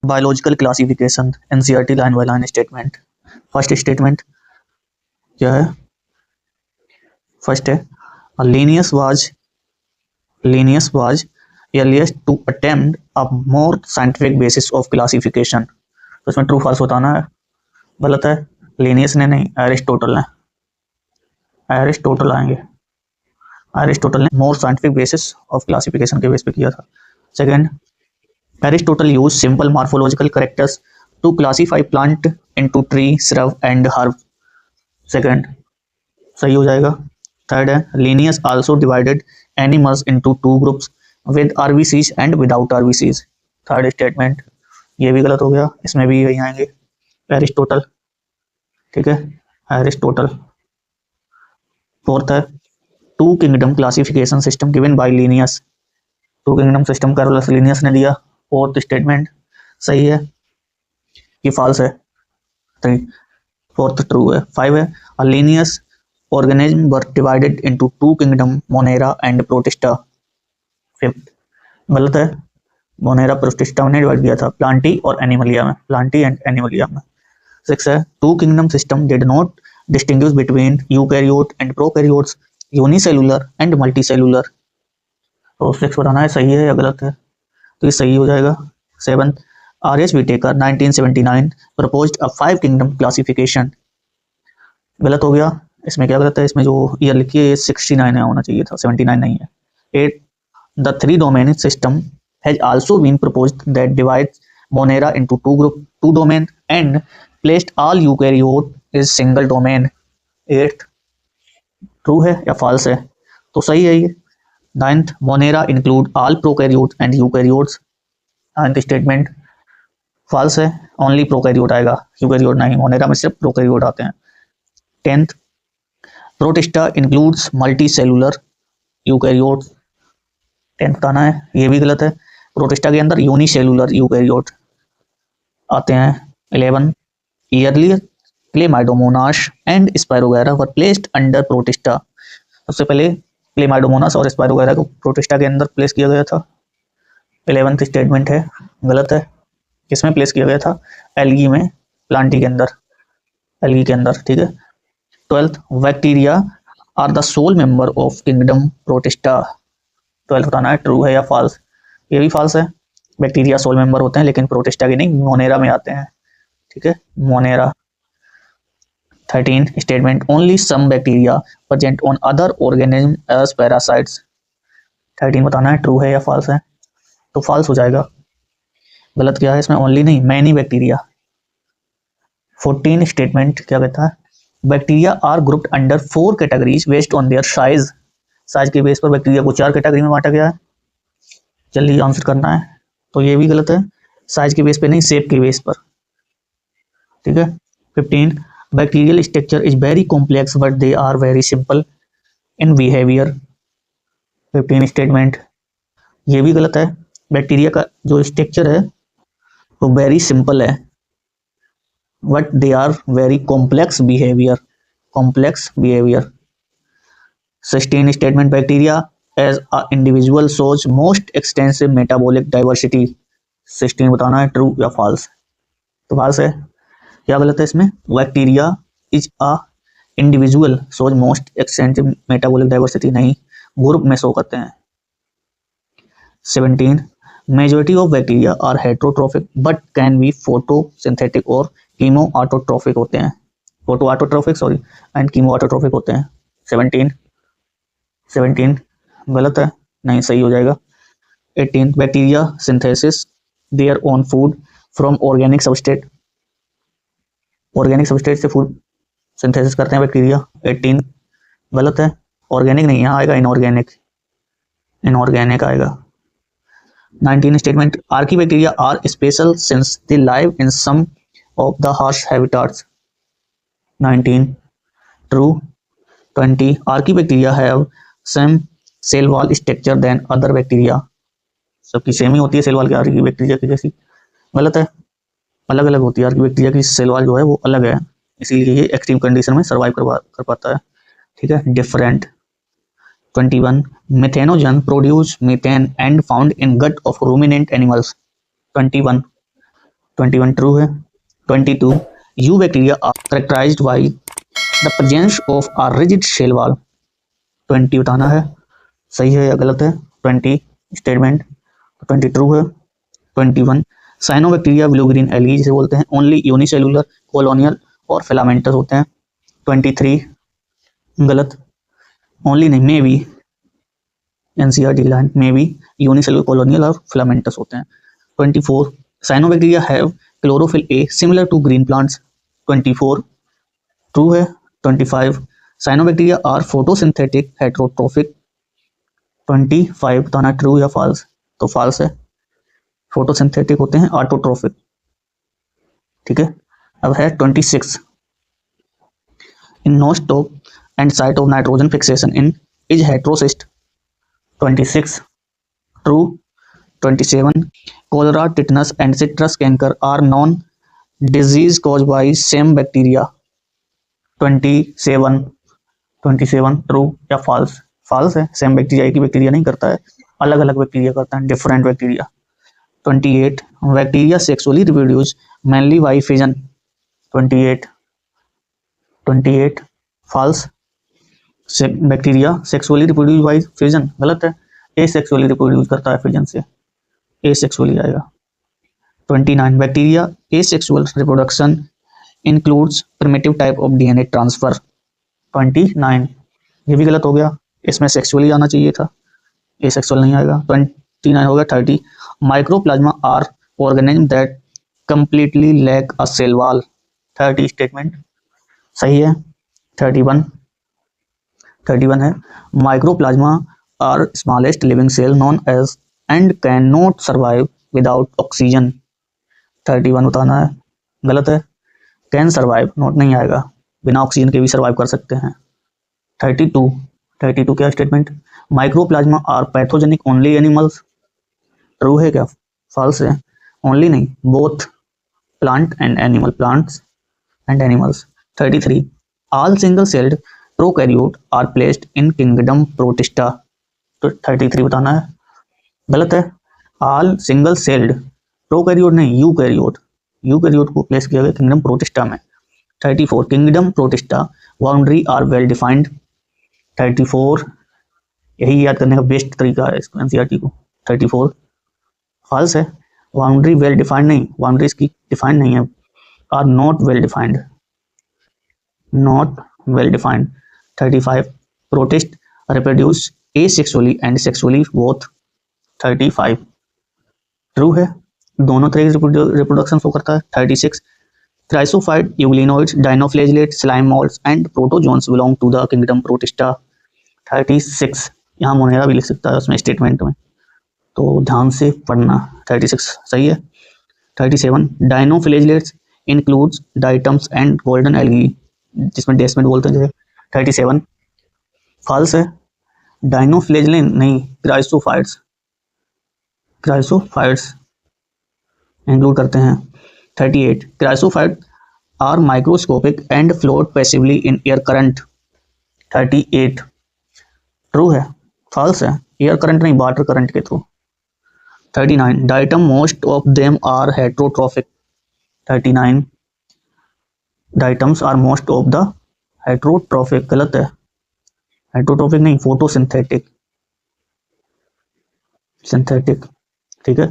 Biological classification NCERT line by line statement. First statement क्या है? First है Linnaeus was earliest to attempt a more scientific basis of classification। तो इसमें true false बताना है। गलत है, लीनियस ने नहीं, एरिस्टोटल ने। एरिस्टोटल आएंगे, एरिस्टोटल ने more scientific basis of classification के बेस पे किया था। Second, Aristotle use simple morphological characters to classify plant into tree, shrub and herb. Second सही हो जाएगा। थर्ड है Linnaeus also divided animals into two groups with RBCs and without RBCs. Third statement ये भी गलत हो गया, इसमें भी यही आएंगे एरिस्टोटल। ठीक है, एरिस्टोटल। फोर्थ है two kingdom classification system given by Linnaeus. Two kingdom system Carlos Linnaeus ने दिया। फोर्थ स्टेटमेंट सही है कि फॉल्स है? थ्री, फोर्थ ट्रू है। फाइव है Linnaeus organisms were divided into two kingdom, Monera and Protista। Fifth गलत है, मोनेरा प्रोटिस्टा में डिवाइड किया था, प्लांटी और एनिमलिया में, प्लांटी एंड एनिमलिया में। सिक्स है two kingdom system did not distinguish between eukaryote and prokaryotes, unicellular and multicellular. तो सिक्स बताना है सही है या गलत है, तो ये सही हो जाएगा। Seventh R H. Whittaker 1979 proposed a five kingdom classification. गलत हो गया, इसमें क्या गलत है? इसमें जो ईयर लिखी है 69 है, होना चाहिए था, 79 नहीं है। 8 the three domain system has also been proposed that divides Monera into two group, two domain and placed all eukaryote is single domain. 8 true है या फॉल्स है? तो सही है ये। 9th Monera include all prokaryote and eukaryotes. 9th statement false है, only prokaryote आएगा, eukaryote नहीं, मोनेरा में सिर्फ प्रोकैरियोट आते हैं। 10th protista includes multicellular eukaryote. 10th बताना है, ये भी गलत है, प्रोटिस्टा के अंदर यूनिसेलुलर यूकैरियोट आते हैं। 11 yearly Chlamydomonas and spirogyra were placed under protista. सबसे पहले क्लेमाइडोमोनास और स्पायरोगैरा को प्रोटिस्टा के अंदर प्लेस किया गया था। 11th स्टेटमेंट है गलत है, किसमें प्लेस किया गया था? एल्गी में, प्लांटी के अंदर, एल्गी के अंदर। ठीक है। 12th bacteria are the sole member of kingdom Protista. 12th बताना है ट्रू है या फॉल्स? ये भी फॉल्स है, बैक्टीरिया सोल मेंबर होते हैं लेकिन प्रोटिस्टा के नहीं, मोनेरा में आते हैं। ठीक है, Monera. 13 statement only some bacteria present on other organism as parasites. 13 बताना है ट्रू है या फॉल्स है, तो फॉल्स हो जाएगा। गलत क्या है इसमें? ओनली नहीं, मैनी बैक्टीरिया। 14 स्टेटमेंट क्या कहता है? Bacteria are grouped under 4 categories based on their size. Size के बेस पर बैक्टीरिया को 4 कैटेगरी में बांटा गया है। जल्दी आंसर करना है, तो ये भी गलत है, साइज के बेस पे नहीं, शेप के बेस पर। ठीक है। 15 bacterial structure is very complex but they are very simple in behaviour. 15 statement ये भी गलत है, बैक्टीरिया का जो स्ट्रक्चर है वो वेरी सिंपल है but they are very complex behaviour, complex behaviour. 16 statement bacteria as a individual shows most extensive metabolic diversity. 16 बताना है ट्रू या फॉल्स, तो फॉल्स है। क्या गलत है इसमें? Bacteria is a individual shows most extensive metabolic diversity नहीं, ग्रुप में शो करते हैं। 17 majority of bacteria are heterotrophic but can be photosynthetic और कीमो ऑटोट्रोफिक होते हैं, photoautotrophic sorry and chemoautotrophic होते हैं। 17 गलत है, नहीं सही हो जाएगा। 18 bacteria synthesis their own food from organic substrate, organic substrate से फूड सिंथेसिस करते हैं बैक्टीरिया। 18 गलत है, ऑर्गेनिक नहीं, यहाँ आएगा इनऑर्गेनिक, इनऑर्गेनिक आएगा। 19 statement archaebacteria are special since they live in some of the harsh habitats। 19 true। 20 archaebacteria have same cell wall structure than other bacteria। सबकी सेम ही होती है सेल वॉल की आर्कीबैक्टीरिया की जैसी। गलत है, अलग अलग होती है, आर्कीबैक्टीरिया की सेल वॉल जो है वो अलग है, इसीलिए ये एक्सट्रीम कंडीशन में सर्वाइव कर पाता है। ठीक है, different. 21 methanogen produce methane and found in gut of ruminant animals. 21 21 true है। 22 eubacteria are characterized by the presence of a rigid cell wall. 20 बताना है सही है या गलत है। 20 स्टेटमेंट, 20 ट्रू है। 21 साइनोबैक्टीरिया ब्लू ग्रीन एलगी जिसे बोलते हैं ओनली यूनिसेलुलर कॉलोनियल और फिलामेंटस होते हैं। 23 गलत, ओनली नहीं मे बी, एनसीईआरटी लाइन में भी यूनिसेलुलर कॉलोनियल और फिलामेंटस होते हैं। 24 cyanobacteria have chlorophyll a similar to green plants. 24 true है। 25 साइनोबैक्टीरिया आर फोटोसिंथेटिक हेटेरोट्रोफिक। 25 बताना ट्रू या फॉल्स, तो फॉल्स है, फोटोसिंथेटिक होते हैं ऑटोट्रोफिक। ठीक है, अब है 26 in Nostoc and site of nitrogen fixation in is heterocyst. 26 true. 27 cholera, tetanus and citrus canker are known disease caused by same bacteria। 27 true या फॉल्स, फॉल्स है, सेम बैक्टीरिया एक ही bacteria नहीं करता है, अलग अलग बैक्टीरिया करता है, different bacteria. 28 bacteria sexually reproduce mainly by fission. 28 false, bacteria sexually reproduce by fission गलत है, ए सेक्सुअली रिप्रोड्यूस करता है फिजन से, ए सेक्सुअली आएगा। 29 bacteria asexual reproduction includes primitive type of DNA transfer. 29 ये भी गलत हो गया, इसमें सेक्सुअली आना चाहिए था, एसेक्सुअल नहीं आएगा। 29 हो गया। 30 mycoplasma are organism that completely lack a cell wall. 30 statement सही है। 31 है mycoplasma are smallest living cell known as and can not survive without oxygen. 31 बताना है गलत है, कैन सर्वाइव नॉट नहीं आएगा, बिना ऑक्सीजन के भी सर्वाइव कर सकते हैं। 32 क्या statement, mycoplasma are pathogenic only animals. True है क्या फॉल्स है, ओनली नहीं both plant and animal, plants and animals. 33 all single celled prokaryote are placed in kingdom Protista. तो 33 बताना है गलत है, ऑल सिंगल सेल्ड, प्रोकैरियोट नहीं यूकैरियोट, यूकैरियोट को प्लेस किया गया किंगडम प्रोटिस्टा में। 34 kingdom Protista boundary are well defined. 34 यही याद करने का बेस्ट तरीका है इसको एनसीईआरटी को। 34 फॉल्स है, बाउंड्री वेल डिफाइंड नहीं, बाउंड्री इसकी डिफाइंड नहीं है, are not well defined, not well defined. 35 protist reproduce asexually and sexually both. 35 true है, दोनों तरह की रिप्रोडक्शन शो करता है। 36 chrysophyte euglenoids dinoflagellate slime moulds and protozoans belong to the kingdom Protista. 36 यहाँ मोनेरा भी लिख सकता है उसमें स्टेटमेंट में, तो ध्यान से पढ़ना। 36 सही है। 37 dinoflagellates includes diatoms and golden algae, जिसमें डेस्मेंट बोलते हैं जैसे। 37 फॉल्स है, डाइनोफ्लैजिलेट नहीं, क्राइसोफाइट्स इंक्लूड करते हैं। 38 chrysophyte are microscopic and float passively in air current. 38 true है, फॉल्स है, एयर करंट नहीं वाटर करंट के through. 39 diatom most of them are heterotrophic. 39 diatoms are most of the heterotrophic गलत है, हेट्रोट्रोफिक नहीं photosynthetic, synthetic. ठीक है।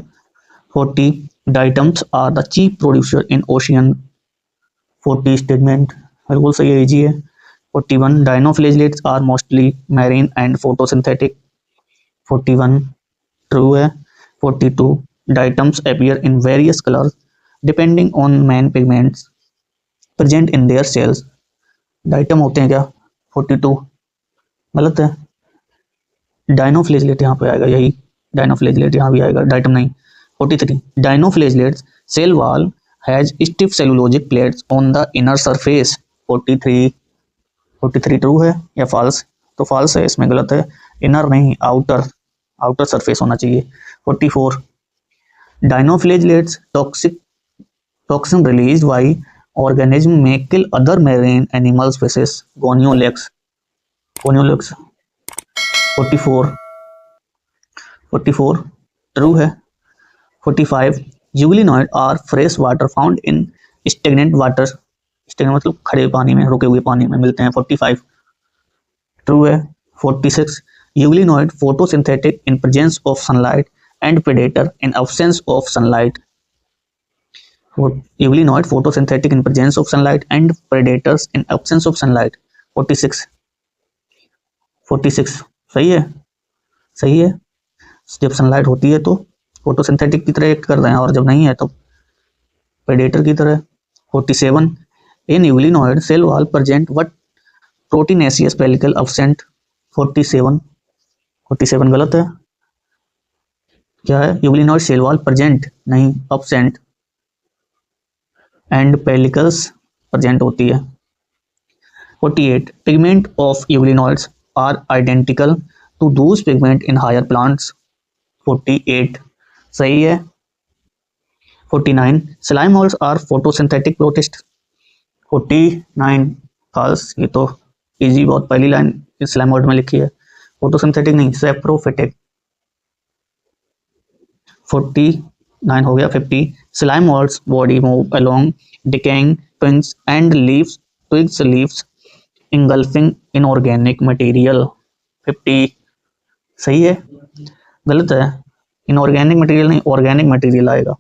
40 diatoms are the chief producer in ocean. 40 statement बिल्कुल सही है, इजी है। 41 dinoflagellates are mostly marine and photosynthetic. 41 true है। 42 diatoms appear in various colours depending on main pigments present in their cells. Diatom होते हैं क्या, 42 गलत है, डाइनोफ्लैजिलेट यहाँ पे आएगा, यही डाइनोफ्लैजिलेट यहाँ भी आएगा, डाइटम नहीं। 43 dinoflagellates cell wall has stiff cellulosic plates on the inner surface. 43 true है या फॉल्स, तो फॉल्स है, इसमें गलत है, इनर नहीं आउटर सरफेस होना चाहिए। 44 dinoflagellates toxin released by organism may kill other marine animal species। Gonyaulax 44 true है। 45 euglenoid are fresh water found in stagnant water, stagnant मतलब खड़े पानी में, रुके हुए पानी में मिलते हैं। 45 ट्रू है। 46 euglenoid photosynthetic in presence of sunlight and predator in absence of sunlight. Euglenoid photosynthetic in presence of sunlight and predators in absence of sunlight. 46 46 सही है, सही है। जब सनलाइट होती है तो फोटोसिंथेटिक की तरह एक्ट कर रहे हैं, और जब नहीं है तो प्रेडेटर की तरह। 47 in euglenoid cell wall present what proteinaceous pellicle absent. 47 47 गलत है। क्या है? यूग्लिनॉइड सेल वॉल प्रेजेंट नहीं, एब्सेंट, एंड पेलिकल्स प्रेजेंट होती है। 48 pigment of euglenoids are identical to those pigment in higher plants. 48 सही है। 49 slime moulds are photosynthetic protist. 49 false, ये तो इजी, बहुत पहली लाइन स्लाइम मोल्ड में लिखी है। फोटोसिंथेटिक नहीं, सेप्रोफिटिक। 49 हो गया। 50 slime moulds body move along decaying twigs and leaves, twigs, leaves engulfing inorganic material। 50 सही है, गलत है। इनऑर्गेनिक मटेरियल नहीं, ऑर्गेनिक मटेरियल आएगा।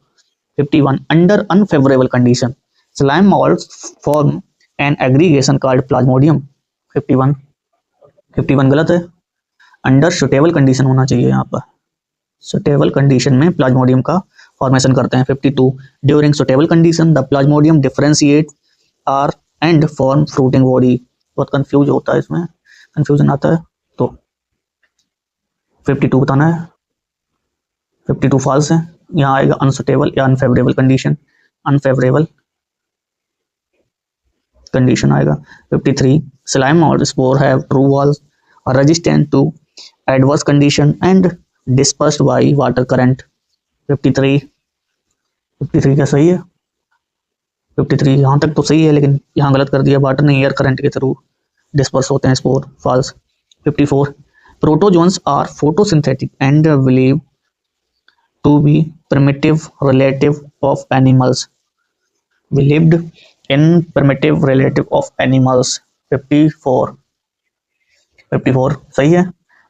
51 under unfavourable condition slime moulds form an aggregation called plasmodium. 51 51 गलत है। अंडर सुटेबल कंडीशन होना चाहिए यहाँ पर। सुटेबल कंडीशन में प्लाज्मोडियम का फॉर्मेशन करते हैं। 52 during suitable condition the plasmodium differentiate are and form fruiting body. बहुत कंफ्यूज होता है, इसमें कंफ्यूजन आता है। तो 52 बताना है। 52 फॉल्स है। यहाँ आएगा अनसुटेबल या अनफेवरेबल कंडीशन, अनफेवरेबल कंडीशन आएगा। 53 slime mould spore have true walls are resistant to adverse condition and dispersed by water current. 53 क्या सही है? 53 यहाँ तक तो सही है, लेकिन यहाँ गलत कर दिया। वाटर नहीं, एयर करंट के थ्रू डिस्पर्स होते हैं spore. False. 54 protozoans are photosynthetic and believe to be primitive relative of animals, believed in primitive relative of animals। 54 सही है,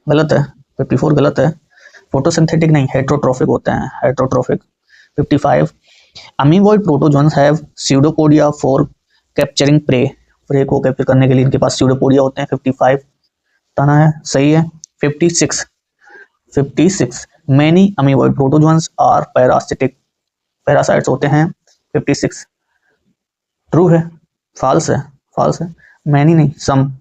गलत है। 54 गलत है। फोटोसिंथेटिक नहीं, हेट्रोट्रोफिक होते हैं, heterotrophic. 55 amoeboid protozoans have pseudopodia for capturing prey, prey को कैप्चर करने के लिए इनके पास स्यूडोपोडिया होते हैं। 55 बताना है, सही है। 56 many amoeboid protozoans are parasitic, parasites होते हैं। 56 ट्रू है, फॉल्स है, फॉल्स है। मैनी नहीं, सम।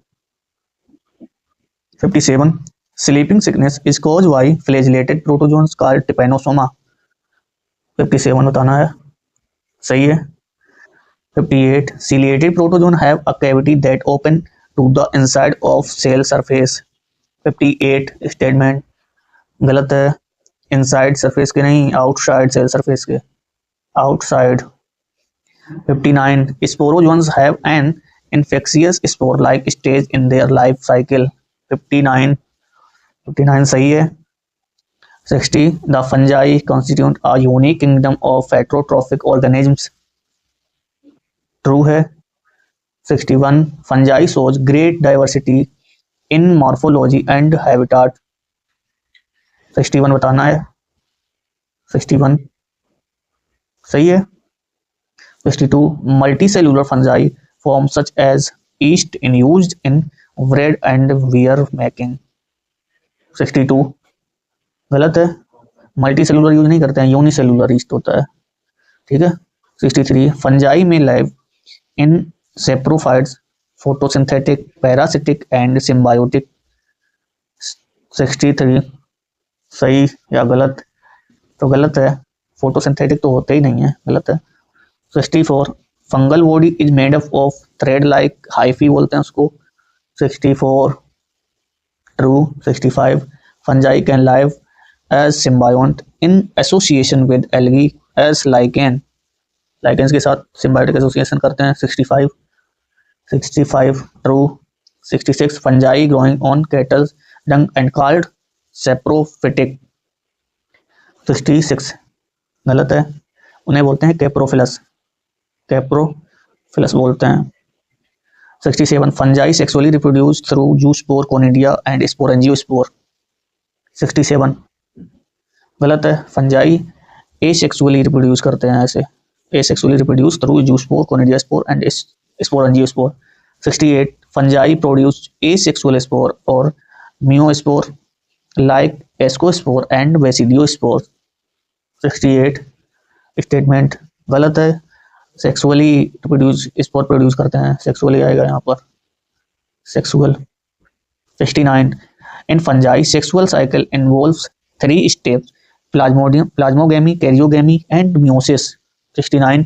57 sleeping sickness is cause by flagellated protozoans called Trypanosoma. 57 बताना है, सही है। 58 ciliated protozoan have a cavity that open to the inside of cell surface। 58 statement गलत है। इनसाइड सरफेस के नहीं, आउटसाइड सेल सरफेस के, outside. 59 sporozoans have an infectious spore like stage in their life cycle। 59 सही है। 60 the fungi constitute a unique kingdom of heterotrophic organisms। True है। 61 fungi shows great diversity in morphology and habitat। 61 बताना है, 61 सही है। 62 multicellular fungi form such as yeast in used in bread and beer making। 62 गलत है। Multicellular use नहीं करते हैं, यूनिसेलुलर ईस्ट होता है, ठीक है। 63 फंजाई में live in saprophytes photosynthetic parasitic and symbiotic. 63 सही या गलत? तो गलत है, फोटोसिंथेटिक तो होते ही नहीं है, गलत है। 64 fungal body is made up of thread like hyphae बोलते हैं उसको। 64 true. 65 fungi can live as symbiote in association with algae as lichen, lichens के साथ सिम्बायोटिक एसोसिएशन करते हैं। 65 true. 66 fungi growing on cattle dung and called saprophytic. 66 गलत है। उन्हें बोलते हैं कैप्रोफिलस, कैप्रोफिलस बोलते हैं। 67 fungi sexually reproduce through zoospore, conidia and sporangiospore. 67 गलत है, फंजाई एसेक्सुअली रिप्रोड्यूस करते हैं ऐसे, asexually reproduce through zoospore, conidia spore and sporangiospore. 68 fungi produce asexual spore और meiospore like ascospore and basidiospore. 68 statement गलत है, सेक्सुअली प्रोड्यूस स्पोर प्रोड्यूस करते हैं, सेक्सुअली आएगा यहाँ पर, sexual. 69 in fungi sexual cycle involves 3 steps, plasmogamy, karyogamy and meiosis. 69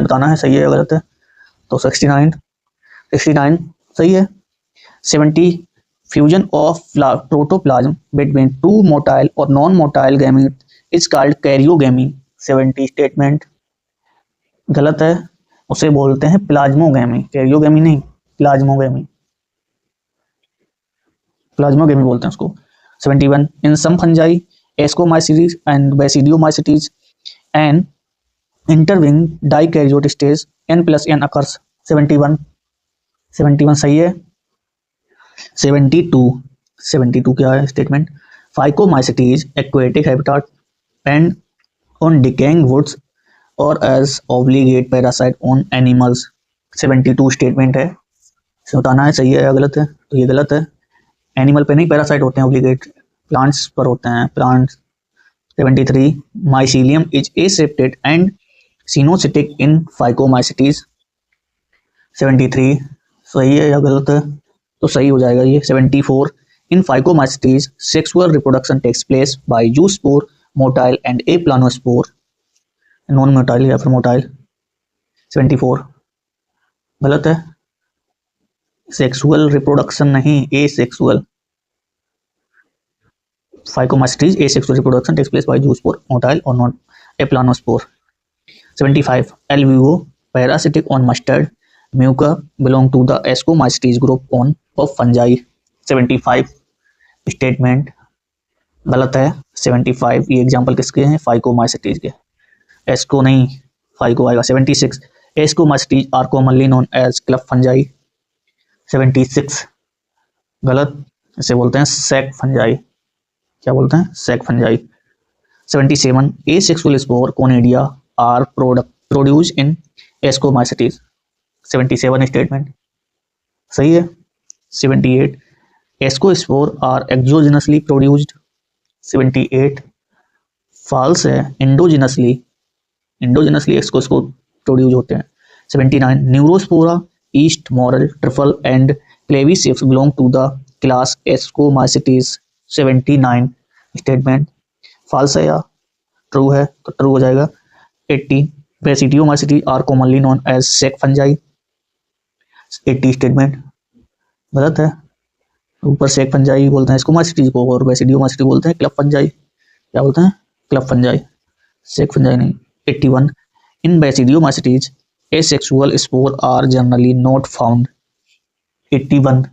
बताना है सही है या गलत है, तो 69 सही है। 70 fusion of protoplasm between 2 motile और non motile gamete is called karyogamy. 70 statement गलत है, उसे बोलते हैं प्लाज्मोगेमी, कैरियोगेमी नहीं, प्लाज्मोगेमी बोलते हैं उसको। 71 in some fungi ascomycetes and basidiomycetes and intervening dikaryote stage N+N occurs. 71 सही है। 72 क्या है statement, phycomycetes aquatic habitat and on decaying woods और as obligate parasite on animals. 72 statement है, बताना है सही है या गलत है, तो ये गलत है, एनिमल पे नहीं पैरासाइट होते हैं, ऑब्लिगेट प्लांट्स पर होते हैं, plants. 73 mycelium is aseptate and coenocytic in phycomycetes. 73 सही है या गलत है, तो सही हो जाएगा ये। 74 in phycomycetes sexual reproduction takes place by zoospore, motile and aplanospore, non motile या फिर मोटाइल। 74 गलत है, सेक्सुअल रिप्रोडक्शन नहीं, asexual, phycomycetes asexual reproduction takes place by zoospore, motile और नॉन ए प्लानोस्पोर। 75 एल्वियो parasitic on mustard Mucor belong to the ascomycetes group on of fungi. 75 statement गलत है। 75 ये एग्जांपल किसके हैं, फाइकोमाइसीटीज के, एस्को नहीं, फाइको आएगा। 76 ascomycetes are commonly known as club fungi. 76 गलत, इसे बोलते हैं सैक फंजाई, क्या बोलते हैं, sac fungi. 77 asexual spore conidia are produce in ascomycetes. 77 statement सही है। 78 ascospore are exogenously produced. 78 false है, इंडोजिनसली एस्कोस्पोर प्रोड्यूस होते हैं। 79 Neurospora yeast morel truffle and Claviceps belong to the class ascomycetes. 79 statement false है या true है, तो true हो जाएगा। 80 basidiomycete are commonly known as sac fungi. 80 statement गलत है, ऊपर सेक फंजाई बोलते हैं एस्कोमाइसीटीज को और बेसिडियोमाइसीटी बोलते हैं क्लब फंजाई, क्या बोलते हैं, क्लब फंजाई, सेक फंजाई नहीं। 81 in basidiomycetes asexual spore are generally not found. 81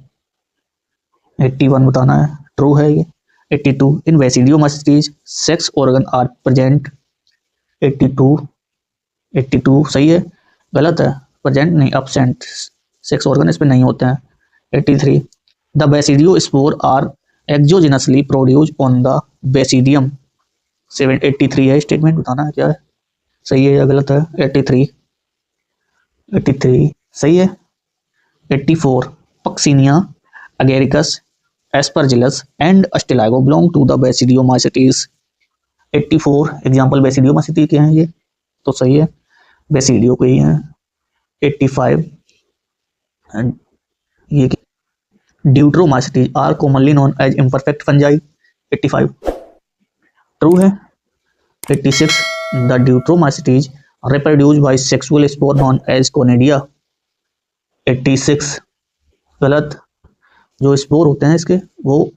बताना है, ट्रू है ये। 82 in basidiomycetes sex organ are present. 82 सही है, गलत है, प्रेजेंट नहीं, absent, सेक्स ऑर्गन इस पे नहीं होते हैं। 83 the basidiospore are exogenously produce on the basidium. 83 है स्टेटमेंट, बताना है क्या है, सही है या गलत है। 83 सही है। 84 Puccinia Agaricus Aspergillus and Ustilago belong to the basidiomycetes. 84 example basidiomycete के हैं ये, तो सही है, बेसिडियो के ही हैं। 85 ये deuteromycete are commonly known as imperfect fungi. 85 true है। 86 the deuteromycetes reproduced by sexual spore known as conidia। 86 गलत, जो स्पोर होते हैं इसके वो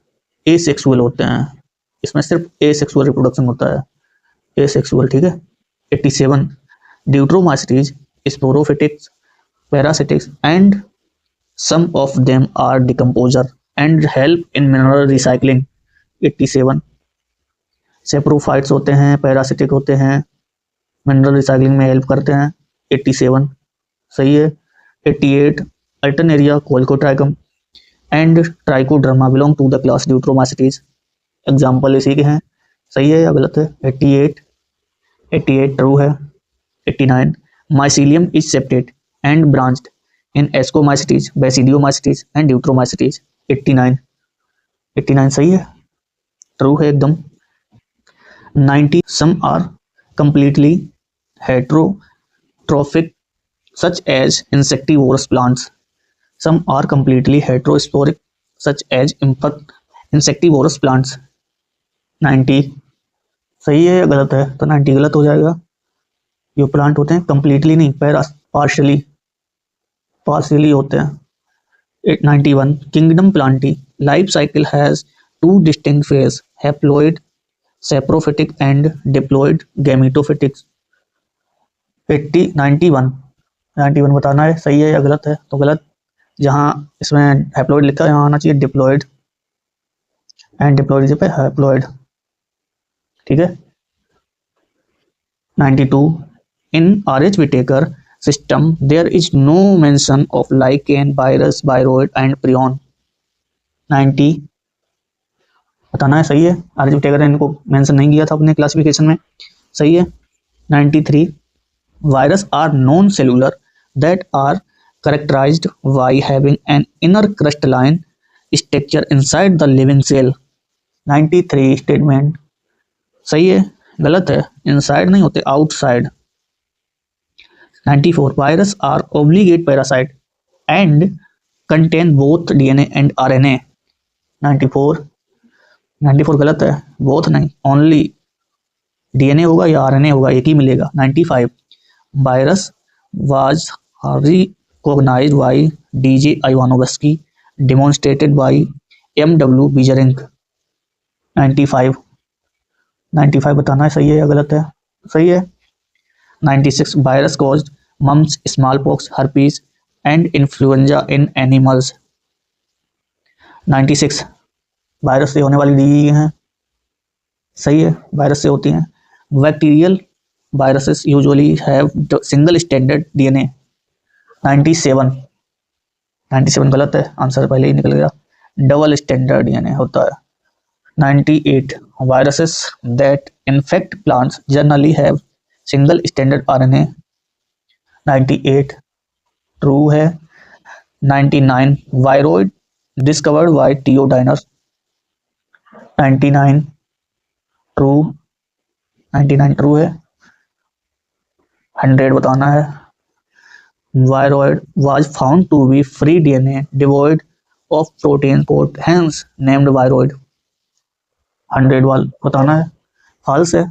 एसेक्सुअल होते हैं, इसमें सिर्फ एसेक्सुअल रिप्रोडक्शन होता है, एसेक्सुअल, ठीक है। 87 deuteromycetes saprophytics parasitics and some of them are decomposer and help in mineral recycling. 87 saprophytes होते हैं, पैरासिटिक होते हैं, मिनरल रिसाइकलिंग में हेल्प करते हैं। 87 सही है। 88 Alternaria Colletotrichum and Trichoderma belong to the class deuteromycetes. Example इसी के हैं। सही है या गलत है? 88 ट्रू है। 89 mycelium is separate and branched in ascomycetes, basidiomycetes and Deuteromycetes. 89 सही है, ट्रू है एकदम। 90 some are completely heterotrophic such as insectivorous plants, some are completely heterosporic such as insectivorous plants। 90 सही है या गलत है? तो 90 गलत हो जाएगा। जो प्लांट होते हैं कंप्लीटली नहीं, पार्शियली होते हैं। 91 kingdom Plantae life cycle has two distinct phase, haploid saprophytic and diploid gametophytic. 91 बताना है सही है या गलत है? तो गलत, जहाँ इसमें हैप्लॉइड लिखा है यहाँ आना चाहिए डिप्लॉइड, एंड डिप्लॉइड पे हैप्लॉइड। ठीक है। 92 इन RH Whittaker system there is no mention of lichen, virus, viroid and prion। 90 बताना है सही है। RH Whittaker ने इनको मेंशन नहीं किया था अपने क्लासिफिकेशन में। सही है। 93 virus are non cellular that are characterized by having an inner crystalline structure inside the living cell। 93 statement सही है, गलत है, इनसाइड नहीं होते, outside. 94 virus are obligate parasite and contain both DNA and RNA। 94 गलत है, बोथ नहीं, only DNA होगा या RNA होगा, एक ही मिलेगा। 95 virus was recognised by DJ Ivanovsky, demonstrated by MW Beijerinck। 95 बताना है सही है या गलत है? सही है। 96 virus caused mumps, small pox, herpes and influenza in animals. 96 virus से होने वाली डिजीज हैं। सही है, वायरस से होती हैं। Bacterial viruses usually have single standard DNA। 97 गलत है, आंसर पहले ही निकल गया, डबल स्टैंडर्ड DNA होता है। 98 viruses that infect plants generally have single standard RNA। 98 true है। 99 viroid discovered by Theo Diner। 99 true, 99 true है। 100 बताना है। Viroid was found to be free DNA devoid of protein code, hence named viroid। 100 वाल बताना है, false है,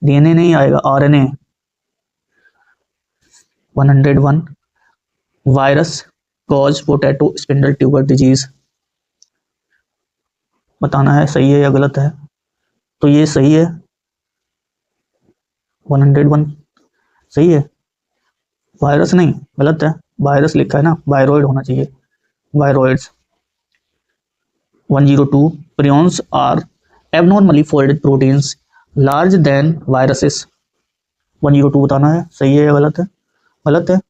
DNA नहीं आएगा, RNA। 101 virus cause potato spindle tuber disease. बताना है सही है या गलत है? तो ये सही है। 101 सही है, वायरस नहीं, गलत है, वायरस लिखा है ना, वायरॉइड होना चाहिए, viroids. 102 prions are abnormally folded proteins larger than viruses। 102 बताना है सही है या गलत है? गलत है,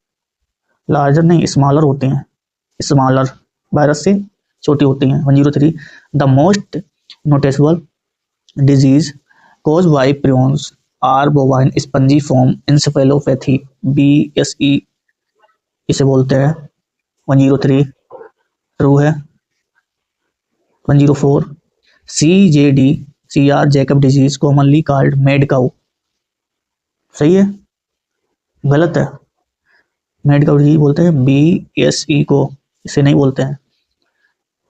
लार्जर नहीं, स्मॉलर होते हैं, स्मॉलर वायरस से छोटी होती हैं। 103 the most noticeable disease cause by prions are bovine spongiform encephalopathy, BSE इसे बोलते हैं। 103 ट्रू है। 104 CJD CR Jacob disease commonly called made cow. सही है, गलत है, मेड काउ डिजीज बोलते हैं, BSE को इसे नहीं बोलते हैं।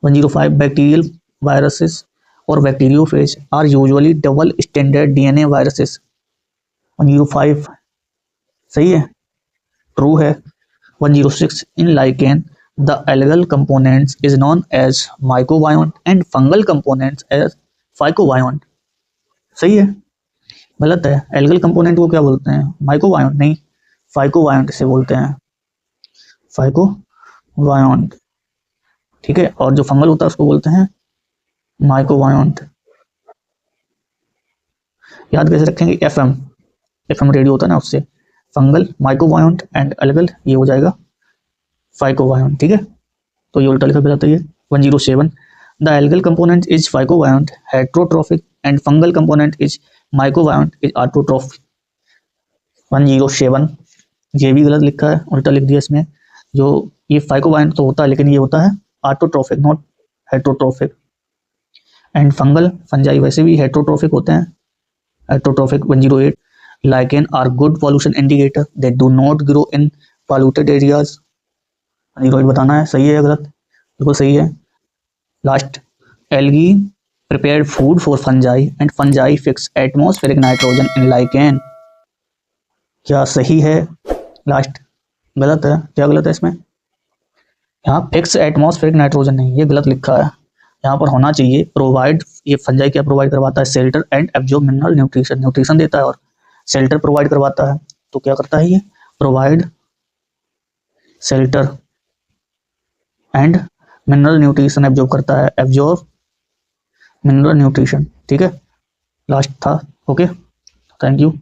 105 बैक्टीरियल वायरसेस और bacteriophage are usually double standard DNA viruses. 105 सही है, ट्रू है। 106 in lichen the algal components is known as mycobiont and fungal components as phycobiont। सही है, गलत है, एल्गल कंपोनेंट को क्या बोलते हैं? माइकोबायोंट नहीं, फाइकोबायोंट से बोलते हैं, फाइकोबायोंट। ठीक है, और जो फंगल होता है उसको बोलते हैं माइकोबायोंट। याद कैसे रखेंगे? FM एफएम रेडियो होता है ना उससे। फंगल माइक्रोबायोन्ट एंड अलगल ये हो जाएगा फाइकोबायोन्ट, ठीक है। तो ये उल्टा लिखा गलत है ये। 107 the algal component is phycobiont heterotrophic and fungal component is mycobiont is autotrophic. 107 ये भी गलत लिखा है, उल्टा लिख दिया इसमें। जो ये फाइकोबायोन्ट तो होता है लेकिन ये होता है autotrophic not heterotrophic. And fungal fungi वैसे भी हेट्रोट्रोफिक होते हैं, heterotrophic. 108 lichen are good pollution indicator, they do not grow in polluted areas। 108 बताना है सही है या गलत, बिल्कुल सही है। Last algae prepared food for fungi and fungi fix atmospheric nitrogen in lichen। क्या सही है? लास्ट गलत है, क्या गलत है इसमें? यहाँ फिक्स एटमॉस्फेरिक नाइट्रोजन नहीं, ये गलत लिखा है। यहाँ पर होना चाहिए प्रोवाइड। ये फंजाई क्या प्रोवाइड करवाता है? Shelter and absorb mineral nutrition, nutrition देता है और शेल्टर प्रोवाइड करवाता है। तो क्या करता है ये? Provide shelter and mineral nutrition absorb करता है, एब्जॉर्ब मिनरल न्यूट्रिशन, ठीक है। लास्ट था, ओके, थैंक यू।